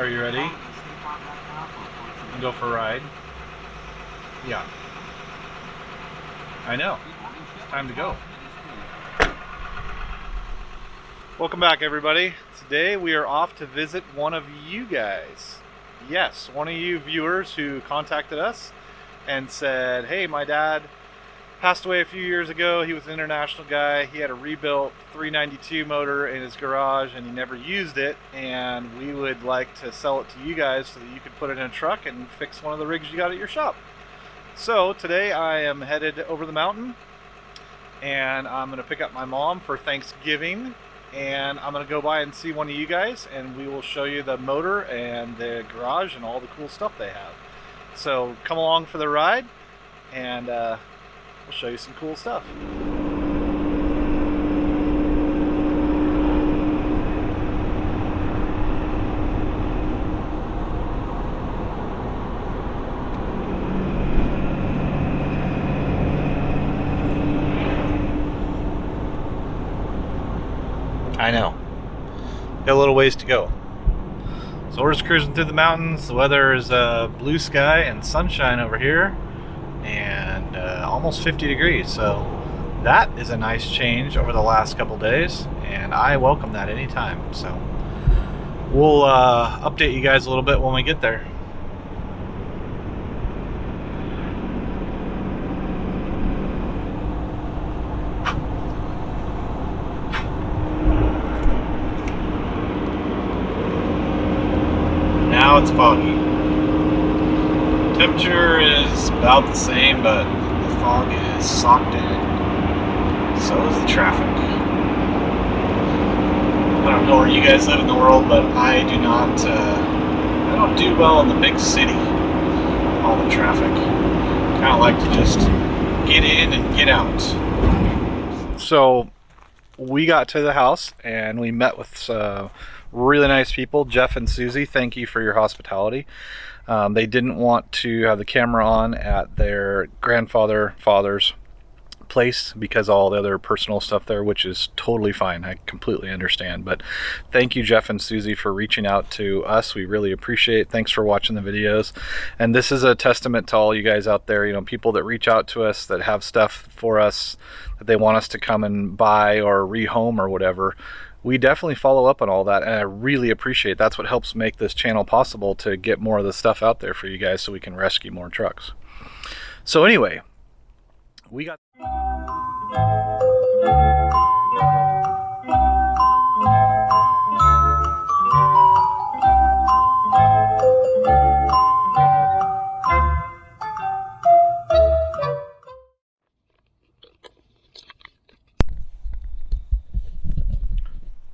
Are you ready? And go for a ride? Yeah. I know. It's time to go. Welcome back, everybody. Today we are off to visit one of you guys. Yes, one of you viewers who contacted us and said, hey, my dad passed away a few years ago. He was an international guy. He had a rebuilt 392 motor in his garage and he never used it, and we would like to sell it to you guys so that you could put it in a truck and fix one of the rigs you got at your shop. So today I am headed over the mountain and I'm going to pick up my mom for Thanksgiving, and I'm going to go by and see one of you guys, and we will show you the motor and the garage and all the cool stuff they have. So come along for the ride, and we'll show you some cool stuff. I know. Got a little ways to go. So we're just cruising through the mountains. The weather is blue sky and sunshine over here, and almost 50 degrees. So that is a nice change over the last couple days, and I welcome that anytime. So we'll update you guys a little bit when we get there. Now it's foggy. Temperature is about the same, but the fog is socked in. So is the traffic. I don't know where you guys live in the world, but I do not. I don't do well in the big city. All the traffic. Kind of like to just get in and get out. So we got to the house and we met with really nice people, Jeff and Susie. Thank you for your hospitality. They didn't want to have the camera on at their father's place because all the other personal stuff there, which is totally fine. I completely understand. But thank you, Jeff and Susie, for reaching out to us. We really appreciate it. Thanks for watching the videos. And this is a testament to all you guys out there, you know, people that reach out to us that have stuff for us that they want us to come and buy or rehome or whatever. We definitely follow up on all that, and I really appreciate it. That's what helps make this channel possible, to get more of the stuff out there for you guys so we can rescue more trucks. So anyway, we got...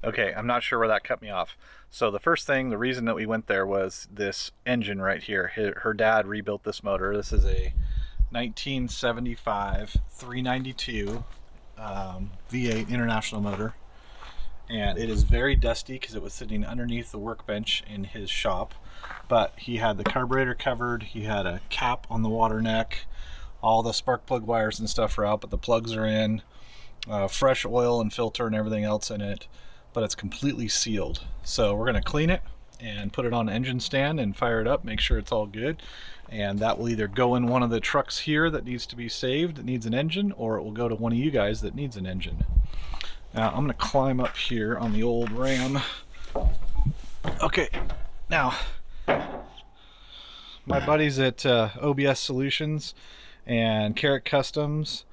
Okay, I'm not sure where that cut me off. So the first thing, the reason that we went there was this engine right here. Her dad rebuilt this motor. This is a 1975 392 V8 International motor. And it is very dusty because it was sitting underneath the workbench in his shop. But he had the carburetor covered, he had a cap on the water neck, all the spark plug wires and stuff are out, but the plugs are in, fresh oil and filter and everything else in it. But it's completely sealed. So we're going to clean it and put it on an engine stand and fire it up, make sure it's all good. And that will either go in one of the trucks here that needs to be saved, that needs an engine, or it will go to one of you guys that needs an engine. Now I'm going to climb up here on the old Ram. Okay, now my buddies at OBS Solutions and Carrot Customs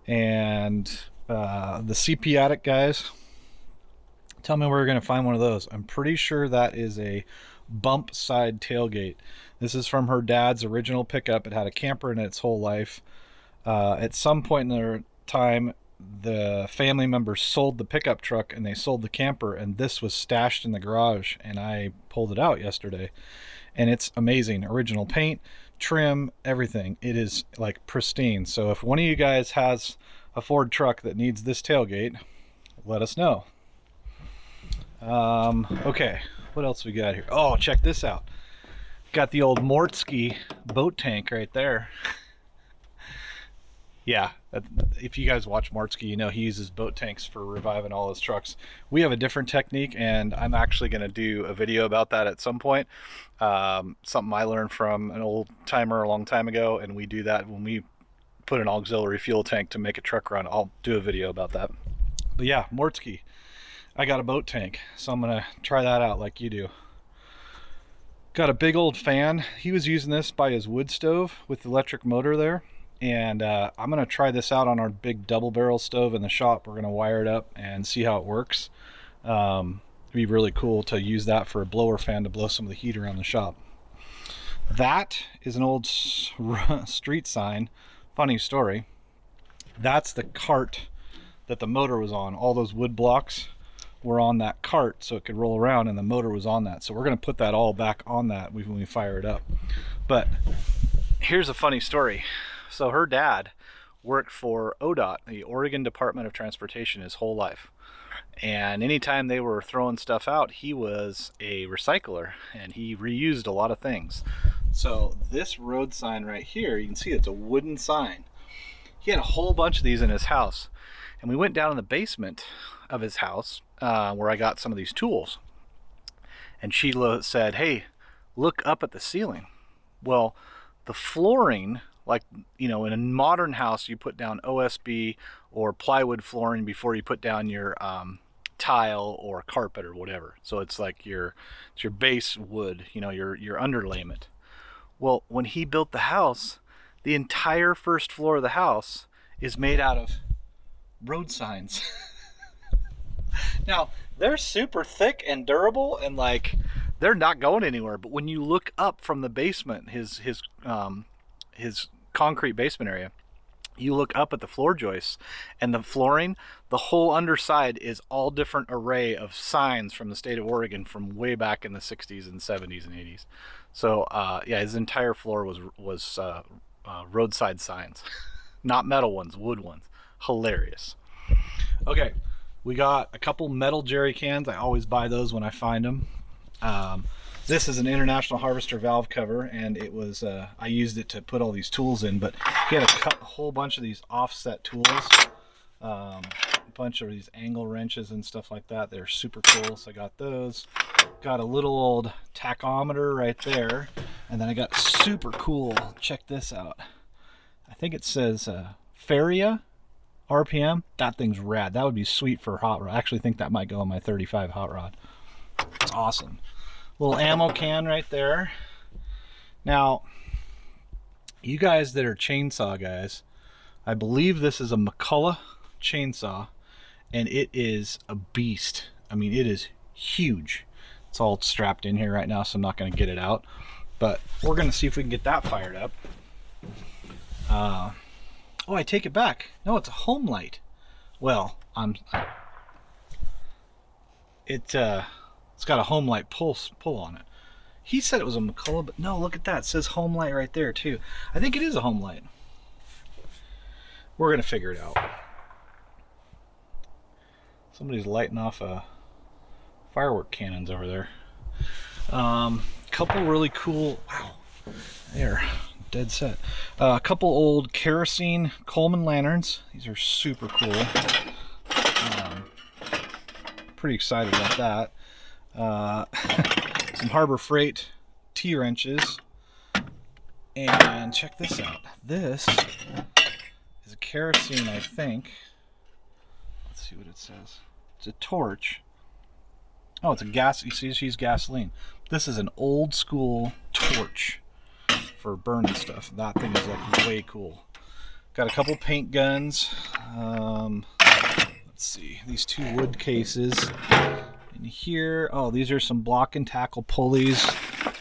and the CP Attic guys, tell me where we're going to find one of those. I'm pretty sure that is a bump side tailgate. This is from her dad's original pickup. It had a camper in it its whole life. At some point in their time, the family members sold the pickup truck and they sold the camper, and this was stashed in the garage, and I pulled it out yesterday. And it's amazing. Original paint, trim, everything. It is like pristine. So if one of you guys has a Ford truck that needs this tailgate, let us know. Okay, what else we got here? Oh, check this out. Got the old Mortsky boat tank right there. Yeah, If you guys watch Martsky, you know he uses boat tanks for reviving all his trucks. We have a different technique, and I'm actually going to do a video about that at some point. Something I learned from an old timer a long time ago, and we do that when we put an auxiliary fuel tank to make a truck run. I'll do a video about that. But yeah, Martsky, I got a boat tank, so I'm going to try that out like you do. Got a big old fan. He was using this by his wood stove with the electric motor there. And I'm going to try this out on our big double barrel stove in the shop. We're going to wire it up and see how it works. It'd be really cool to use that for a blower fan to blow some of the heat around the shop. That is an old street sign. Funny story. That's the cart that the motor was on. All those wood blocks were on that cart so it could roll around, and the motor was on that. So we're going to put that all back on that when we fire it up. But here's a funny story. So her dad worked for ODOT, the Oregon Department of Transportation, his whole life. And anytime they were throwing stuff out, he was a recycler, and he reused a lot of things. So this road sign right here, you can see it's a wooden sign. He had a whole bunch of these in his house. And we went down in the basement of his house where I got some of these tools. And Sheila said, hey, look up at the ceiling. Well, the flooring, like, you know, in a modern house, you put down OSB or plywood flooring before you put down your tile or carpet or whatever. So it's like it's your base wood, you know, your underlayment. Well, when he built the house, the entire first floor of the house is made out of road signs. Now, they're super thick and durable, and like they're not going anywhere. But when you look up from the basement, his concrete basement area, you look up at the floor joists and the flooring, the whole underside is all different array of signs from the state of Oregon from way back in the 60s and 70s and 80s. So yeah, his entire floor was roadside signs. Not metal ones, wood ones. Hilarious. Okay, we got a couple metal jerry cans. I always buy those when I find them. This is an International Harvester valve cover, and it was I used it to put all these tools in, but he had a whole bunch of these offset tools, a bunch of these angle wrenches and stuff like that. They're super cool, so I got those. Got a little old tachometer right there, and then I got super cool, check this out. I think it says Feria RPM. That thing's rad. That would be sweet for a hot rod. I actually think that might go on my 35 hot rod. It's awesome. Little ammo can right there. Now, you guys that are chainsaw guys, I believe this is a McCullough chainsaw, and it is a beast. I mean, it is huge. It's all strapped in here right now, so I'm not going to get it out. But we're going to see if we can get that fired up. Oh, I take it back. No, it's a home light. Well, it's got a home light pull on it. He said it was a McCullough, but no, look at that. It says home light right there too. I think it is a home light. We're gonna figure it out. Somebody's lighting off firework cannons over there. Couple really cool. Wow, there. Dead set. A couple old kerosene Coleman lanterns. These are super cool. Pretty excited about that. Some Harbor Freight T-wrenches. And check this out. This is a kerosene, I think. Let's see what it says. It's a torch. Oh, it's a gas. You see, she's gasoline. This is an old school torch for burning stuff. That thing is like way cool. Got a couple paint guns. Let's see, these two wood cases in here. Oh, these are some block and tackle pulleys.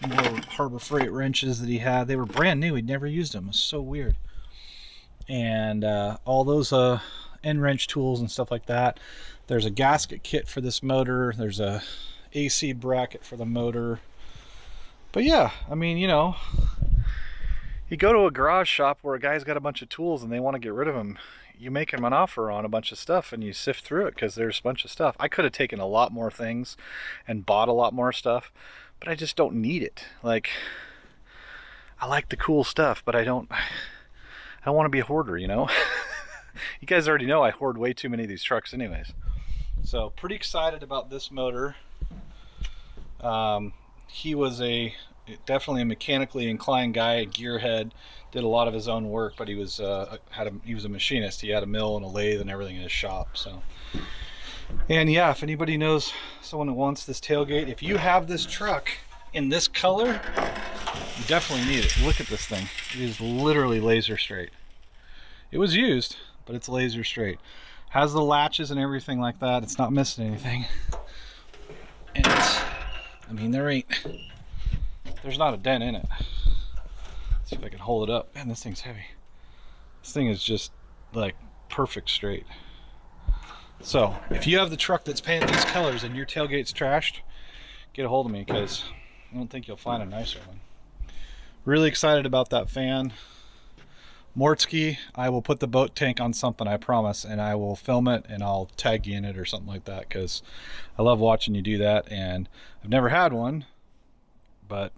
More Harbor Freight wrenches that he had. They were brand new. He'd never used them. It's so weird. And all those end wrench tools and stuff like that. There's a gasket kit for this motor. There's a AC bracket for the motor. But yeah, I mean, you know, you go to a garage shop where a guy's got a bunch of tools and they want to get rid of them. You make him an offer on a bunch of stuff and you sift through it because there's a bunch of stuff. I could have taken a lot more things and bought a lot more stuff, but I just don't need it. Like, I like the cool stuff, but I don't want to be a hoarder, you know? You guys already know I hoard way too many of these trucks anyways. So pretty excited about this motor. He was definitely a mechanically inclined guy, a gearhead, did a lot of his own work, but he was he was a machinist. He had a mill and a lathe and everything in his shop. So, and yeah, if anybody knows someone who wants this tailgate, if you have this truck in this color, you definitely need it. Look at this thing. It is literally laser straight. It was used, but it's laser straight. Has the latches and everything like that. It's not missing anything. And it's, I mean, there's not a dent in it. Let's see if I can hold it up. Man, this thing's heavy. This thing is just like perfect straight. So if you have the truck that's painted these colors and your tailgate's trashed, get a hold of me, because I don't think you'll find a nicer one. Really excited about that fan. Mortski, I will put the boat tank on something, I promise, and I will film it and I'll tag you in it or something like that, because I love watching you do that. And I've never had one, but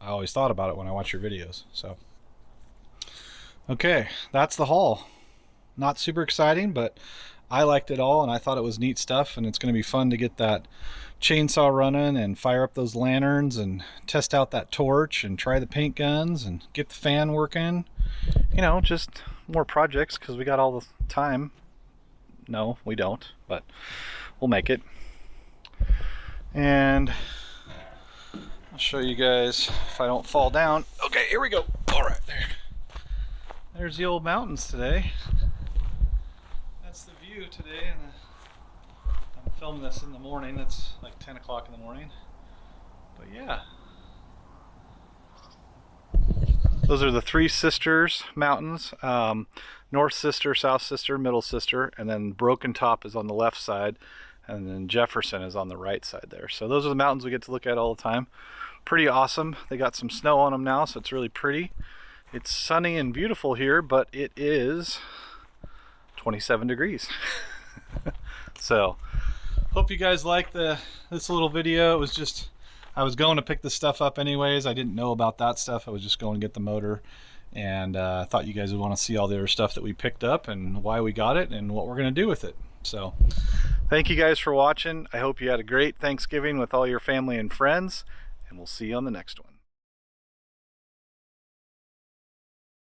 I always thought about it when I watch your videos. So okay, that's the haul. Not super exciting, but I liked it all and I thought it was neat stuff, and it's going to be fun to get that chainsaw running and fire up those lanterns and test out that torch and try the paint guns and get the fan working. You know, just more projects because we got all the time. No, we don't, but we'll make it. And I'll show you guys if I don't fall down. Okay, here we go. All right, there's the old mountains today. That's the view today, and I'm filming this in the morning. It's like 10 o'clock in the morning. But yeah, those are the Three Sisters mountains. North Sister, South Sister, Middle Sister, and then Broken Top is on the left side, and then Jefferson is on the right side there. So those are the mountains we get to look at all the time. Pretty awesome. They got some snow on them now, so it's really pretty. It's sunny and beautiful here, but it is 27 degrees. So hope you guys like this little video. It was just, I was going to pick this stuff up anyways. I didn't know about that stuff. I was just going to get the motor, and I thought you guys would want to see all the other stuff that we picked up and why we got it and what we're going to do with it. So thank you guys for watching. I hope you had a great Thanksgiving with all your family and friends, and we'll see you on the next one.